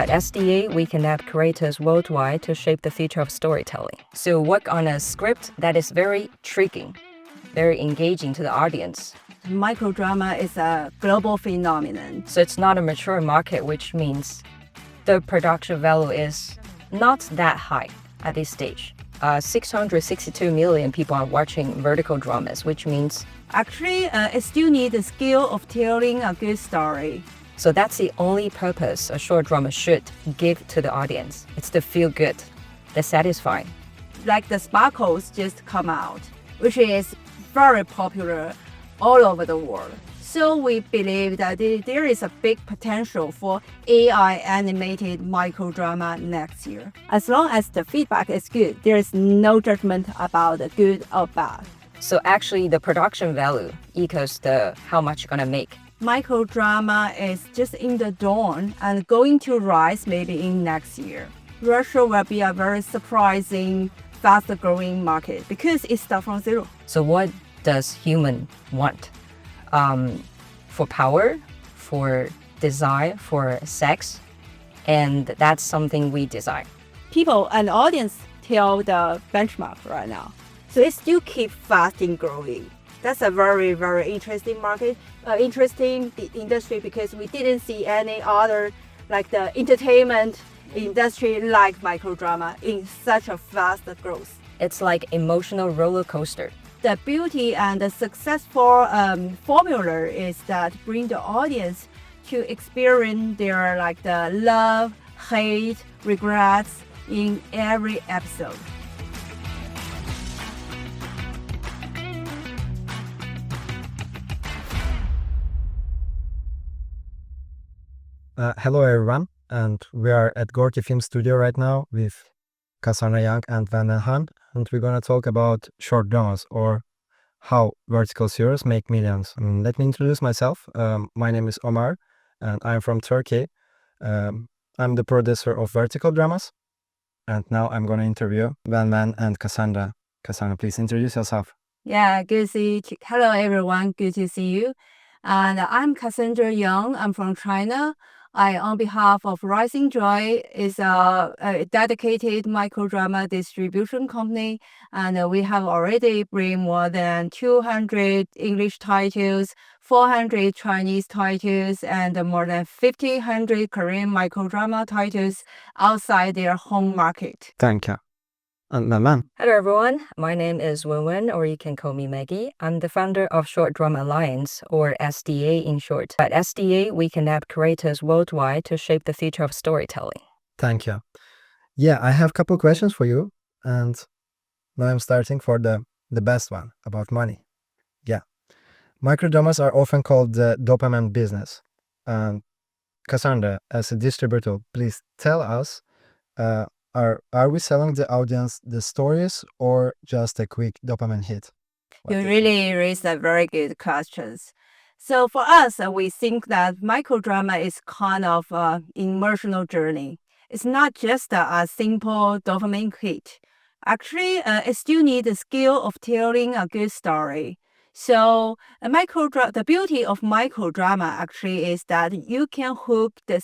At SDA, we connect creators worldwide to shape the future of storytelling. So work on a script that is very intriguing, very engaging to the audience. Microdrama is a global phenomenon. So it's not a mature market, which means the production value is not that high at this stage. 662 million people are watching vertical dramas, which means Actually, it still needs the skill of telling a good story. so that's the only purpose a short drama should give to the audience. It's the feel good, the satisfying. Like the Sparkles just come out, which is very popular all over the world. So we believe that there is a big potential for AI animated microdrama next year. As long as the feedback is good, there is no judgment about the good or bad. So actually the production value equals the how much you're gonna make. Microdrama is just in the dawn and going to rise maybe in next year. Russia will be a very surprising, fast-growing market because it starts from zero. So what does human want? For power, for desire, for sex, and that's something we desire. People and audience tell the benchmark right now. So it still keep fast in growing. That's a very, very interesting market, interesting industry because we didn't see any other like the entertainment industry like microdrama in such a fast growth. It's like emotional roller coaster. The beauty and the successful formula is that bring the audience to experience their like the love, hate, regrets in every episode. Hello everyone, and we are at Gorky Film Studio right now with Cassandra Young and Van Han, and we're gonna talk about short dramas or how vertical series make millions. Let me introduce myself. My name is Omar, and I'm from Turkey. I'm the producer of vertical dramas, and now I'm gonna interview Van and Cassandra. Cassandra, please introduce yourself. Yeah, good to see you. Hello everyone, good to see you. And I'm Cassandra Young. I'm from China. On behalf of Rising Joy, is a dedicated microdrama distribution company, and we have already bring more than 200 English titles, 400 Chinese titles, and more than 1,500 Korean microdrama titles outside their home market. Thank you. And Van. Hello everyone, my name is Wenwen, or you can call me Maggie. I'm the founder of Short Drama Alliance, or SDA in short. At SDA, we connect creators worldwide to shape the future of storytelling. Thank you. Yeah, I have a couple questions for you, and now I'm starting for the best one about money. Yeah, microdramas are often called the dopamine business. Cassandra, as a distributor, please tell us, are we selling the audience the stories or just a quick dopamine hit? What You do really raised a very good questions. So for us, we think that microdrama is kind of an emotional journey. It's not just a simple dopamine hit. Actually, it still needs the skill of telling a good story. So the beauty of microdrama actually is that you can hook the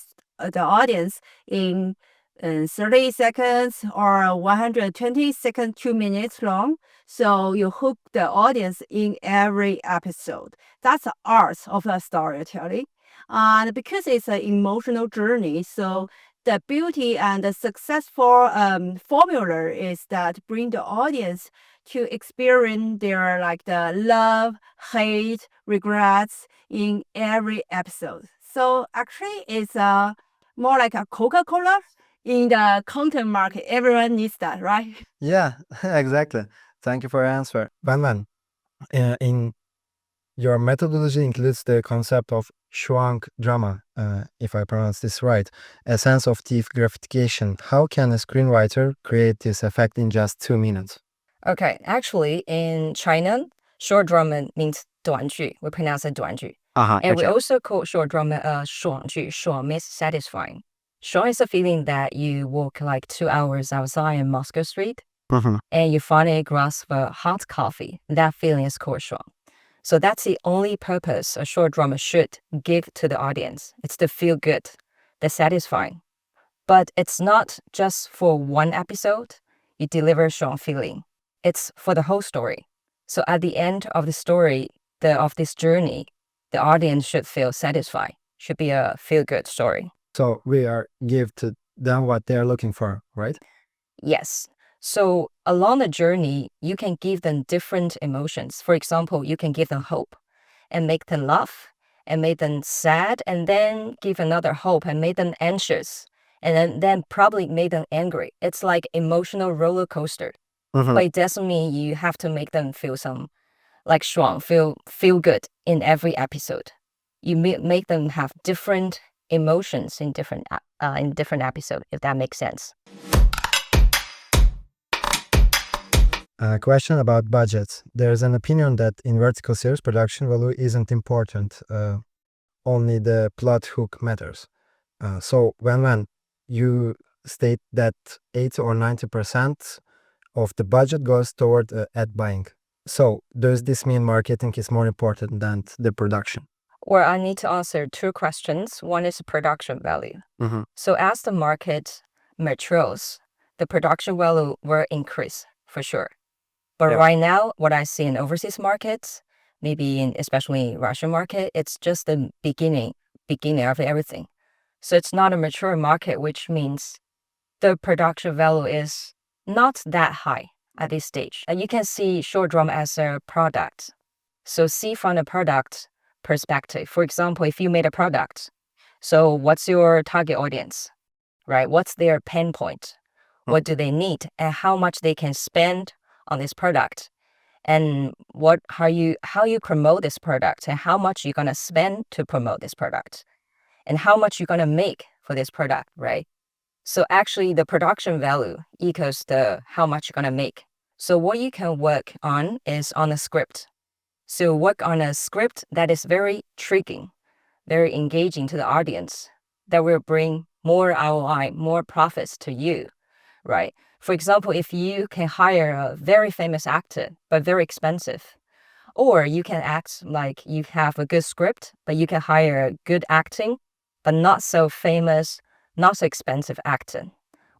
audience in 30 seconds or 120 seconds, 2 minutes long. So you hook the audience in every episode. That's the art of the storytelling. And because it's an emotional journey, so the beauty and the successful formula is that bring the audience to experience their like the love, hate, regrets in every episode. So actually it's more like a Coca-Cola in the content market. Everyone needs that, right? Yeah, exactly. Thank you for your answer. Van, in your methodology includes the concept of Shuang drama, if I pronounce this right, a sense of deep gratification. How can a screenwriter create this effect in just 2 minutes? Okay, actually in China, short drama means 短剧. We pronounce it 短剧. And we also call short drama 爽剧. 爽 means satisfying. 爽 is a feeling that you walk like 2 hours outside in Moscow Street and you finally grasp a hot coffee. That feeling is called 爽. So that's the only purpose a short drama should give to the audience. It's the feel good, the satisfying. But it's not just for one episode you deliver strong feeling. It's for the whole story. So at the end of the story, of this journey, the audience should feel satisfied. Should be a feel-good story. So we are give to them what they are looking for, right? Yes. So along the journey, you can give them different emotions. For example, you can give them hope and make them laugh and make them sad, and then give another hope and make them anxious, and then probably make them angry. It's like emotional roller coaster. But it doesn't mean you have to make them feel some like strong, feel good in every episode. You make them have different emotions in different episode, if that makes sense. A question about budgets. There's an opinion that in vertical series production value isn't important. Only the plot hook matters. So when you state that 80 or 90% of the budget goes toward ad buying. So does this mean marketing is more important than the production? Well, I need to answer two questions. One is production value. So as the market matures, the production value will increase for sure. But right now, what I see in overseas markets, maybe especially Russian market, it's just the beginning of everything. So it's not a mature market, which means the production value is not that high at this stage. And you can see short drama as a product. So see from the product perspective. For example, if you made a product, so what's your target audience, right? What's their pain point? What do they need? And how much they can spend on this product? And how you promote this product, and how much you're gonna spend to promote this product, and how much you're gonna make for this product, right? So actually the production value equals the how much you're gonna make. So what you can work on is on a script. So work on a script that is very intriguing, very engaging to the audience, that will bring more ROI, more profits to you, right? For example, if you can hire a very famous actor, but very expensive, or you can act like you have a good script, but you can hire good acting, but not so famous, not so expensive actor.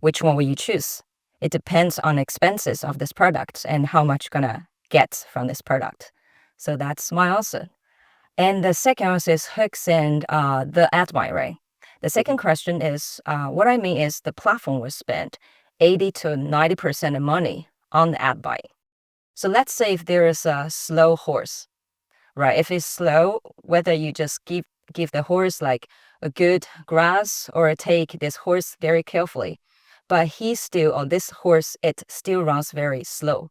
Which one will you choose? It depends on expenses of this product and how much you're gonna get from this product. So that's my answer. And the second answer is hooks and the ad buy, right? The second question is, what I mean is the platform will spend 80 to 90% of money on the ad buy. So let's say if there is a slow horse, right? If it's slow, whether you just give the horse like a good grass or take this horse very carefully, but this horse, it still runs very slow,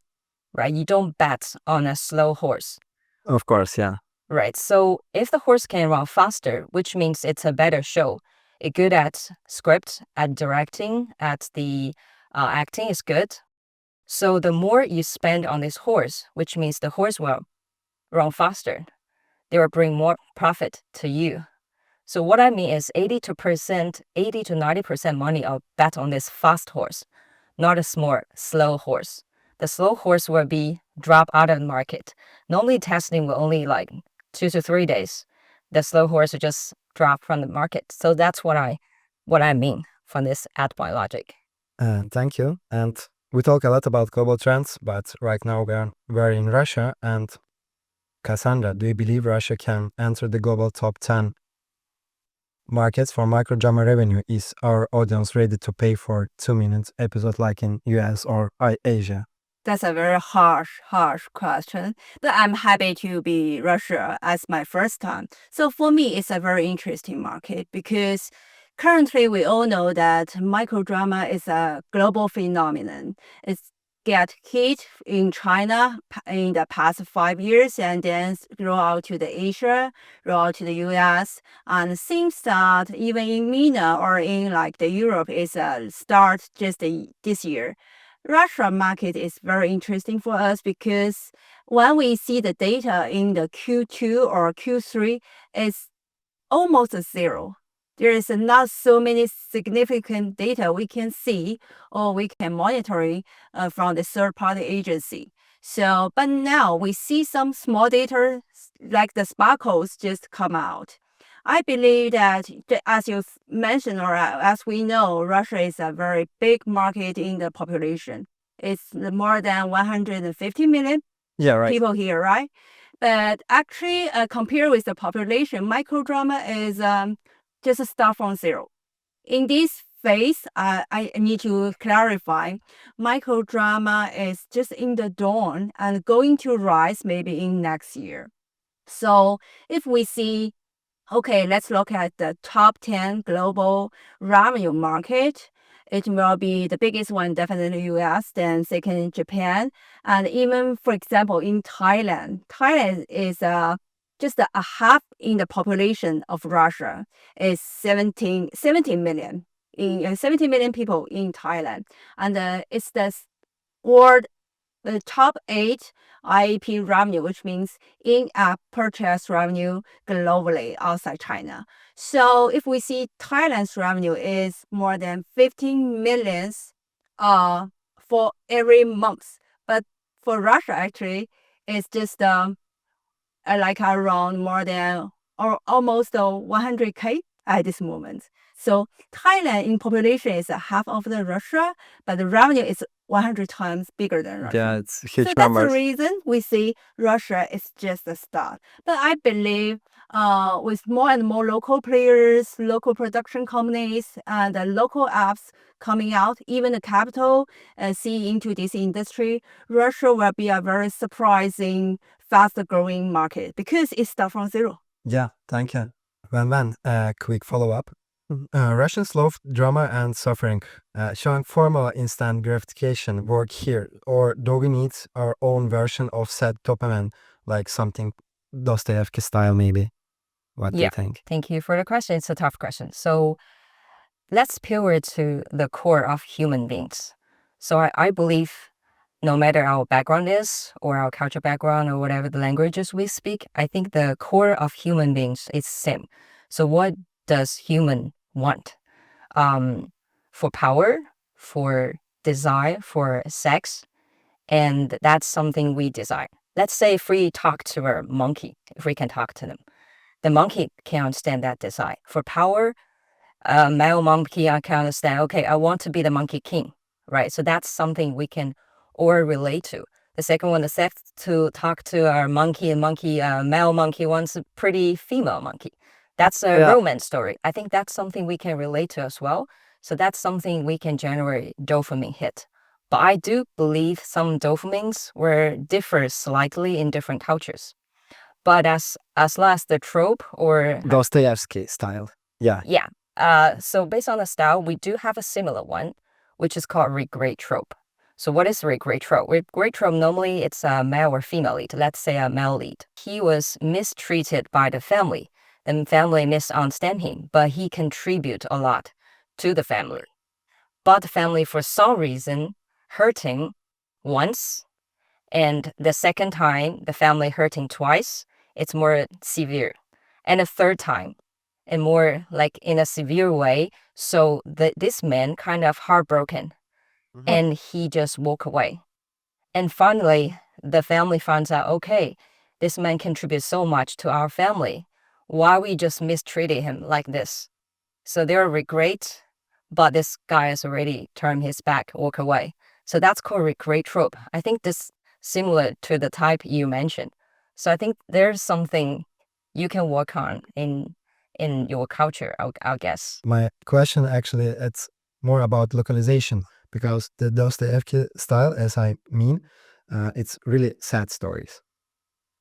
right? You don't bet on a slow horse. Of course, yeah. Right. So if the horse can run faster, which means it's a better show, it's good at script, at directing, at the acting is good. So the more you spend on this horse, which means the horse will run faster, they will bring more profit to you. So what I mean is 80 to 90% money are bet on this fast horse, not a slow horse. The slow horse will be dropped out of the market. Normally testing will only like 2 to 3 days. The slow horse will just drop from the market. So that's what I mean from this ad buy logic. Thank you. And we talk a lot about global trends, but right now we're in Russia. And Cassandra, do you believe Russia can enter the global top 10 markets for microdrama revenue? Is our audience ready to pay for 2-minute episode like in US or Asia? That's a very harsh question. But I'm happy to be Russia as my first time. So for me, it's a very interesting market because currently we all know that microdrama is a global phenomenon. It's get hit in China in the past 5 years and then roll out to the Asia, roll out to the US, and seems that even in MENA or in like the Europe is start just this year. Russia market is very interesting for us because when we see the data in the Q2 or Q3, it's almost zero. There is not so many significant data we can see or we can monitor from the third-party agency. So, but now we see some small data like the sparkles just come out. I believe that, as you mentioned, or as we know, Russia is a very big market in the population. It's more than 150 million people here, right? But actually, compared with the population, microdrama is just a start from zero. In this phase, I need to clarify, microdrama is just in the dawn and going to rise maybe in next year. So if we see, okay, let's look at the top 10 global revenue market. It will be the biggest one, definitely US, then second Japan. And even, for example, in Thailand, Thailand is just a half in the population of Russia, is 17 million. 70 million people in Thailand. And it's the world the top 8 IAP revenue, which means in-app purchase revenue globally outside China. So if we see Thailand's revenue is more than 15 millions for every month, but for Russia actually it's just like around more than or almost 100K at this moment. So Thailand in population is half of the Russia, but the revenue is 100 times bigger than Russia. Yeah, it's huge so numbers. That's the reason we see Russia is just a start. But I believe with more and more local players, local production companies, and local apps coming out, even the capital see into this industry, Russia will be a very surprising, faster growing market because it starts from zero. Yeah, thank you. Van, quick follow-up. Russians love drama and suffering. Showing formula instant gratification work here, or do we need our own version of sad dopamine, like something Dostoevsky style maybe? What do you think? Thank you for the question. It's a tough question. So let's pivot to the core of human beings. So I believe no matter our background is, or our culture background, or whatever the languages we speak, I think the core of human beings is same. So what does human want? For power, for desire, for sex, and that's something we desire. Let's say if we talk to a monkey, if we can talk to them, the monkey can understand that desire. For power, a male monkey can understand, okay, I want to be the monkey king, right? So that's something we can all relate to. The second one, the sex, to talk to our monkey, male monkey wants a pretty female monkey. That's a romance story. I think that's something we can relate to as well. So that's something we can generate dopamine hit. But I do believe some dopamines will differ slightly in different cultures. But as well as the trope or Dostoevsky style. Yeah. So based on the style, we do have a similar one, which is called regret trope. So what is regret trope? Regret trope, normally it's a male or female lead. Let's say a male lead. He was mistreated by the family. The family misunderstand him, but he contribute a lot to the family. But the family, for some reason, hurting once, and the second time, the family hurting twice, it's more severe. And the third time, and more like in a severe way, so this man kind of heartbroken, and he just walk away. And finally, the family finds out, okay, this man contributes so much to our family. Why we just mistreated him like this? So there are regret, but this guy has already turned his back, walk away. So that's called regret trope. I think this similar to the type you mentioned. So I think there's something you can work on in your culture, I guess. My question actually, it's more about localization, because the Dostoevsky style, as I mean, it's really sad stories.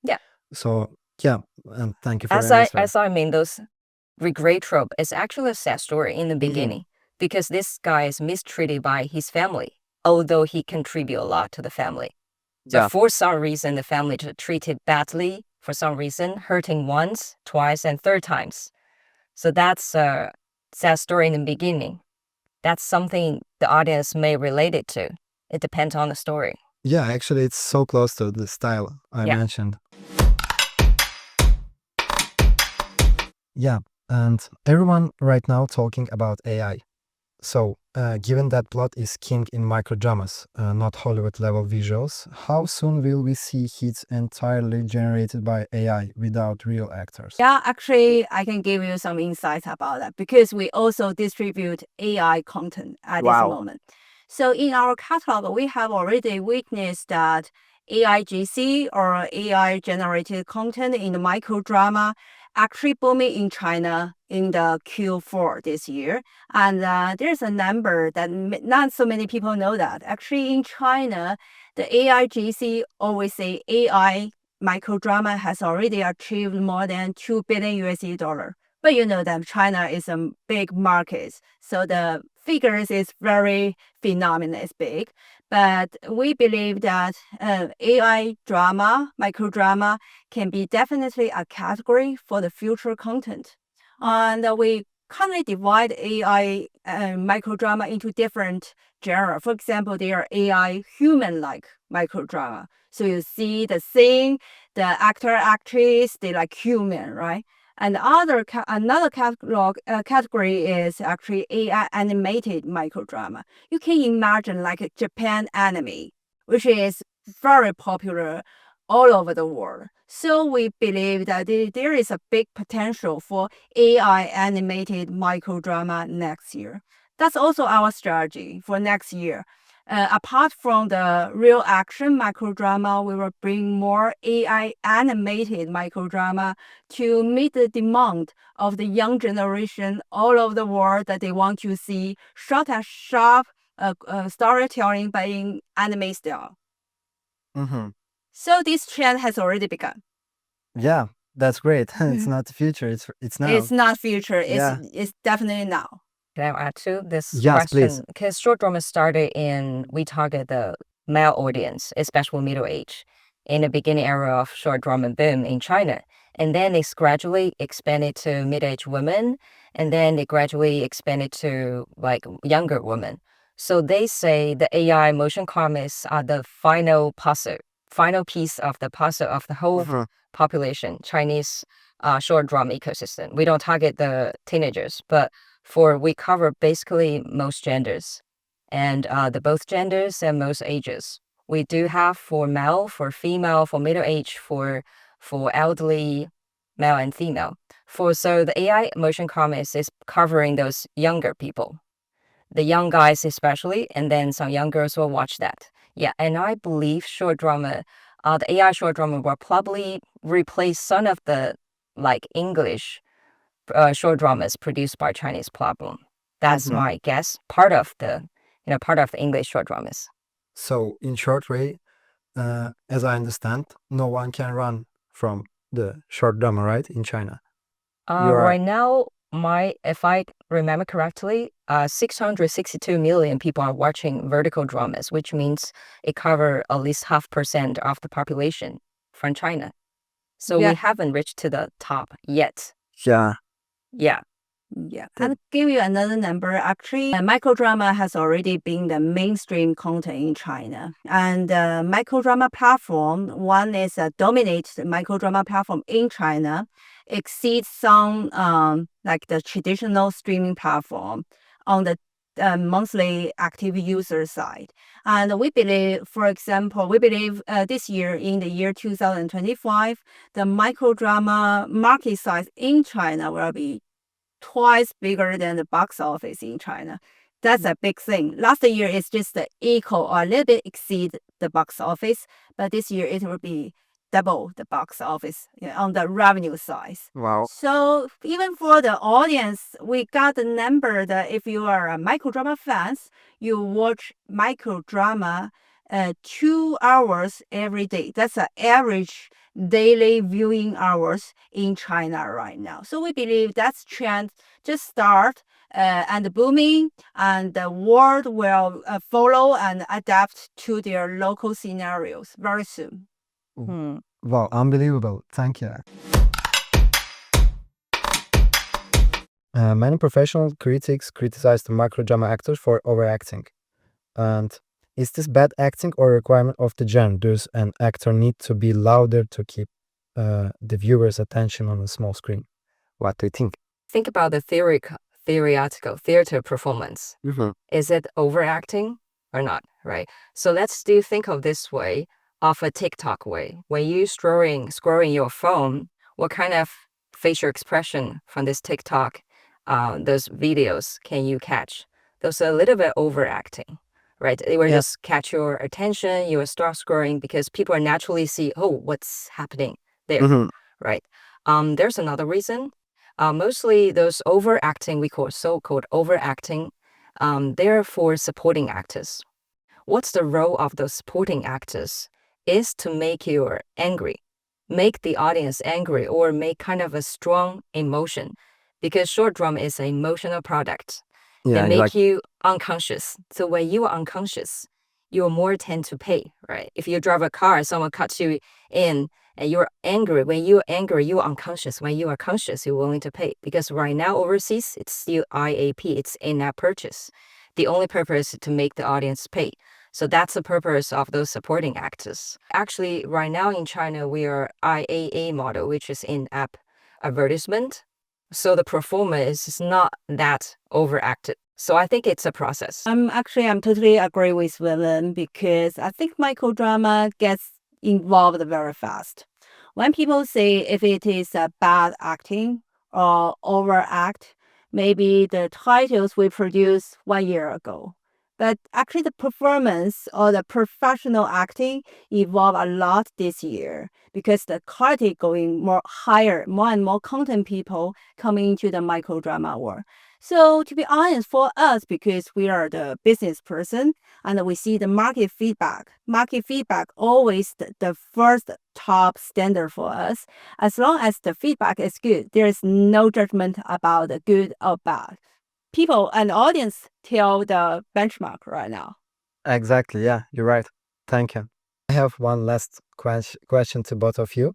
Yeah. So yeah, and thank you for the answer. As I mean, those regret trope is actually a sad story in the beginning, because this guy is mistreated by his family, although he contribute a lot to the family. But for some reason, the family treated badly, for some reason, hurting once, twice, and third times. So that's a sad story in the beginning. That's something the audience may relate it to. It depends on the story. Yeah, actually, it's so close to the style I mentioned. Yeah, and everyone right now talking about AI. So Given that plot is king in microdramas, not Hollywood-level visuals, how soon will we see hits entirely generated by AI without real actors? Yeah, actually, I can give you some insights about that because we also distribute AI content at this moment. So in our catalog, we have already witnessed that AI GC or AI generated content in the microdrama actually booming in China in the Q4 this year. And there's a number that not so many people know that. Actually, in China, the AI GC always say AI microdrama has already achieved more than 2 billion USD dollar. But you know that China is a big market, so the figures is very phenomenal, it's big. But we believe that AI drama, microdrama, can be definitely a category for the future content. And we currently divide AI microdrama into different genre. For example, there are AI human-like microdrama. So you see the scene, the actor, actress, they like human, right? And another category is actually AI animated microdrama. You can imagine like a Japan anime, which is very popular all over the world. So we believe that there is a big potential for AI animated microdrama next year. That's also our strategy for next year. Apart from the real action microdrama, we will bring more AI animated microdrama to meet the demand of the young generation all over the world that they want to see short and sharp storytelling but in anime style. So this trend has already begun. Yeah, that's great. It's not the future, it's now. It's not future, it's definitely now. Can I add to this Yes, please. question? Because short drama started we target the male audience, especially middle age, in the beginning era of short drama boom in China. And then it's gradually expanded to mid-aged women, and then it gradually expanded to like younger women. So they say the AI motion comics are the final piece of the puzzle of the whole population, Chinese short drama ecosystem. We don't target the teenagers, but we cover basically most genders and both genders and most ages. We do have for male, for female, for middle age, for elderly, male and female. So the AI motion comics is covering those younger people, the young guys especially, and then some young girls will watch that. Yeah, and I believe short drama, the AI short drama will probably replace some of the like English short dramas produced by Chinese platform. That's my guess. Part of the English short dramas. So, in short way, as I understand, no one can run from the short drama, right, in China? Right now, if I remember correctly, 662 million people are watching vertical dramas, which means it covers at least 0.5% of the population from China. So we haven't reached to the top yet. Yeah. Yeah. Yeah, I'll give you another number. Actually, microdrama has already been the mainstream content in China. And microdrama platform, one is a dominant microdrama platform in China, exceeds some like the traditional streaming platform on the monthly active user side. And we believe, for example, this year, in the year 2025, the microdrama market size in China will be twice bigger than the box office in China. That's a big thing. Last year, it's just equal or a little bit exceed the box office, but this year it will be double the box office on the revenue side. Wow. So even for the audience, we got the number that if you are a microdrama fans, you watch microdrama 2 hours every day. That's the average daily viewing hours in China right now. So we believe that's trend just start and booming, and the world will follow and adapt to their local scenarios very soon. Wow, unbelievable. Thank you. Many professional critics criticize the microdrama actors for overacting. And is this bad acting or requirement of the genre? Does an actor need to be louder to keep the viewer's attention on a small screen? What do you think? Think about the theater performance. Is it overacting or not, right? So let's still think of this way, of a TikTok way. When you scrolling your phone, what kind of facial expression from this TikTok, those videos can you catch? Those are a little bit overacting, right? They will just catch your attention. You will start scrolling because people naturally see, oh, what's happening there, right? There's another reason. Mostly those overacting, we call so-called overacting, they're for supporting actors. What's the role of those supporting actors? Is to make you angry, make the audience angry, or make kind of a strong emotion, because short drama is an emotional product. They make you unconscious. So when you are unconscious, you're more tend to pay, right? If you drive a car, someone cuts you in, and you're angry. When you're angry, you're unconscious. When you are conscious, you're willing to pay. Because right now overseas, it's still IAP, it's in-app purchase. The only purpose is to make the audience pay. So that's the purpose of those supporting actors. Actually, right now in China, we are IAA model, which is in-app advertisement. So the performance is not that overacted. So I think it's a process. I'm totally agree with Willem, because I think microdrama gets involved very fast. When people say if it is a bad acting or overact, maybe the titles we produced 1 year ago. But actually the performance or the professional acting evolved a lot this year, because the quality going more higher, more and more content people coming into the microdrama world. So to be honest, for us, because we are the business person and we see the market feedback always the first top standard for us. As long as the feedback is good, there is no judgment about the good or bad. People and audience tell the benchmark right now. Exactly. Yeah, you're right. Thank you. I have one last question to both of you.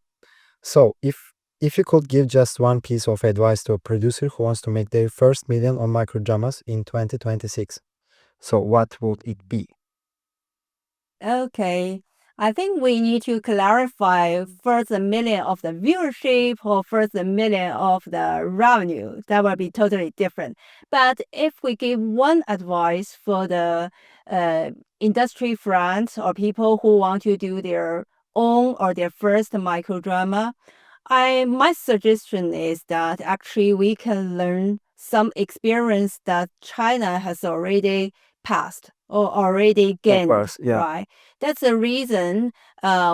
So if you could give just one piece of advice to a producer who wants to make their first million on microdramas in 2026, so what would it be? Okay. I think we need to clarify first a million of the viewership or first a million of the revenue. That will be totally different. But if we give one advice for the industry friends or people who want to do their own or their first microdrama, my suggestion is that actually we can learn some experience that China has already passed or already gained, right? That's the reason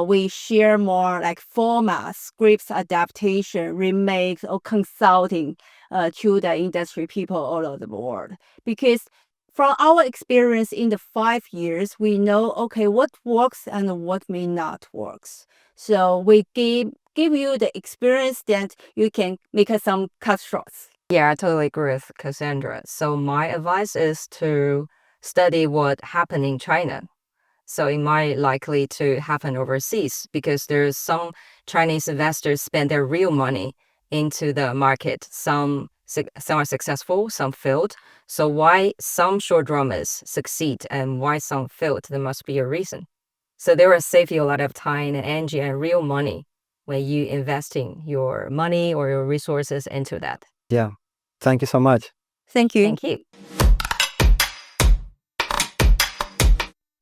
we share more like formats, scripts adaptation, remakes, or consulting to the industry people all over the world. Because from our experience in the 5 years, we know, okay, what works and what may not works. So we give you the experience that you can make some cut shorts. Yeah, I totally agree with Cassandra. So my advice is to study what happened in China. So it might likely to happen overseas, because there's some Chinese investors spend their real money into the market. Some are successful, some failed. So why some short dramas succeed and why some failed, there must be a reason. So they will save you a lot of time and energy and real money when you investing your money or your resources into that. Yeah. Thank you so much. Thank you. Thank you.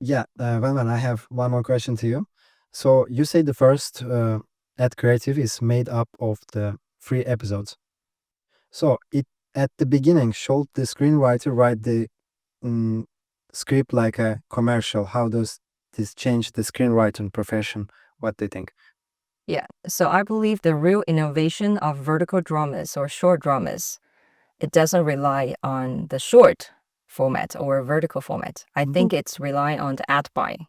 Yeah, Van, I have one more question to you. So you say the first ad creative is made up of the 3 episodes. So at the beginning, should the screenwriter write the script like a commercial? How does this change the screenwriting profession? What do you think? Yeah, so I believe the real innovation of vertical dramas or short dramas, it doesn't rely on the short format or vertical format. I think it's relying on the ad buying,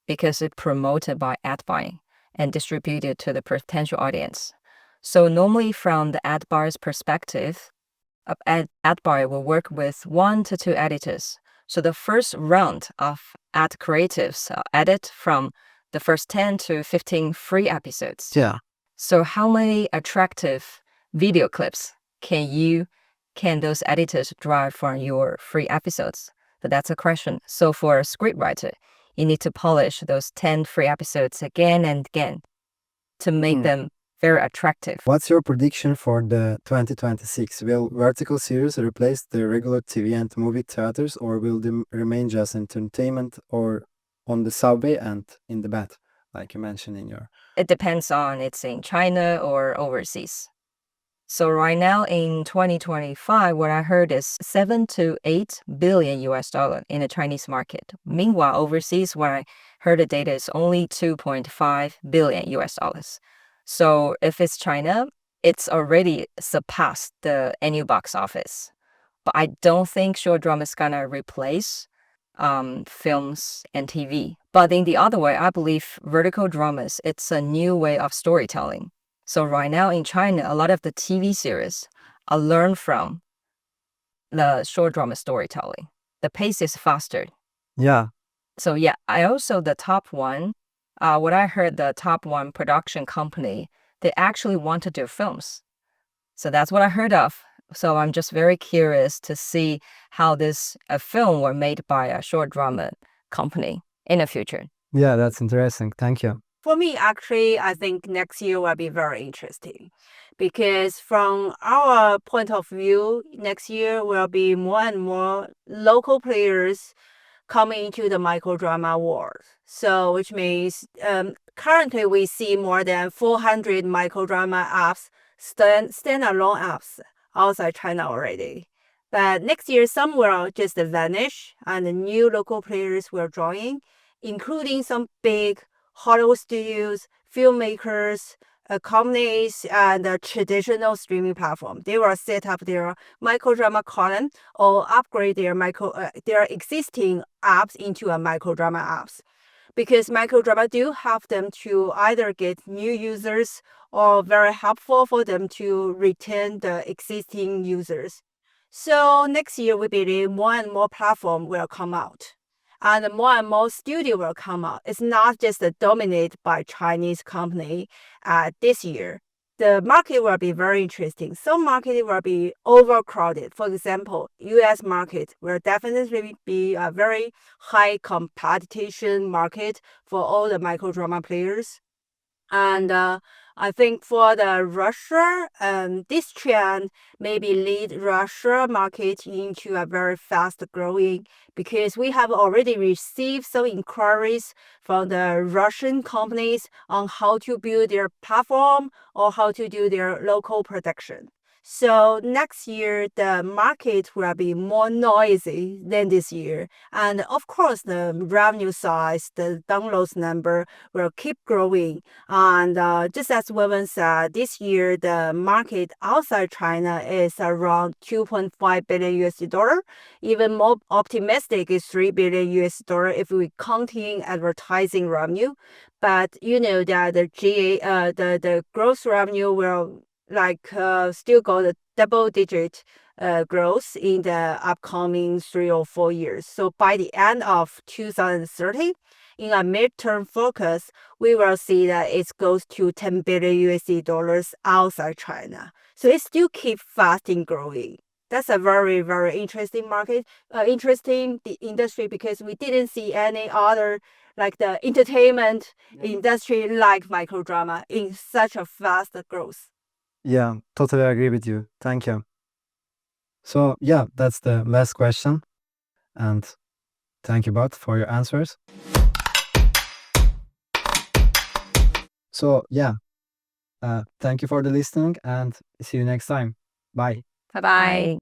because it's promoted by ad buying and distributed to the potential audience. So normally from the ad buyer's perspective, ad buyer will work with 1 to 2 editors. So the first round of ad creatives edit from the first 10 to 15 free episodes. Yeah. So how many attractive video clips can those editors drive from your free episodes? So that's a question. So for a scriptwriter, you need to polish those 10 free episodes again and again to make them very attractive. What's your prediction for the 2026? Will vertical series replace the regular TV and movie theaters, or will they remain just entertainment or on the subway and in the bed, like you mentioned in your... It depends on it's in China or overseas. So right now in 2025, what I heard is 7 to 8 billion US dollar in the Chinese market. Meanwhile, overseas, what I heard the data is only 2.5 billion US dollars. So if it's China, it's already surpassed the annual box office. But I don't think short drama is gonna replace films and TV. But in the other way, I believe vertical dramas, it's a new way of storytelling. So right now in China, a lot of the TV series are learned from the short drama storytelling. The pace is faster. Yeah. So yeah, I also the top one, what I heard the top one production company, they actually want to do films. So that's what I heard of. So I'm just very curious to see how this film were made by a short drama company in the future. Yeah, that's interesting. Thank you. For me, actually, I think next year will be very interesting because from our point of view, next year will be more and more local players coming into the microdrama world. So, which means currently we see more than 400 microdrama apps, standalone apps outside China already. But next year, some will just vanish and new local players will join, including some big Hollywood studios, filmmakers, companies, and traditional streaming platform. They will set up their microdrama column or upgrade their existing apps into a microdrama apps. Because microdrama do help them to either get new users or very helpful for them to retain the existing users. So next year, we believe more and more platform will come out. And more studio will come out. It's not just dominated by Chinese company this year. The market will be very interesting. Some market will be overcrowded. For example, US market will definitely be a very high competition market for all the microdrama players. And I think for the Russia, this trend maybe lead Russia market into a very fast growing because we have already received some inquiries from the Russian companies on how to build their platform or how to do their local production. So next year, the market will be more noisy than this year. And of course, the revenue size, the downloads number will keep growing. And just as Wewen said, this year, the market outside China is around 2.5 billion USD. Even more optimistic is 3 billion USD if we counting advertising revenue. But you know that the gross revenue will still go the double-digit growth in the upcoming 3 or 4 years. So by the end of 2030, in a midterm focus, we will see that it goes to 10 billion USD outside China. So it still keeps fast in growing. That's a very, very interesting market, interesting industry because we didn't see any other like the entertainment industry like microdrama in such a fast growth. Yeah, totally agree with you. Thank you. So yeah, that's the last question. And thank you both for your answers. So yeah, thank you for the listening and see you next time. Bye. Bye-bye.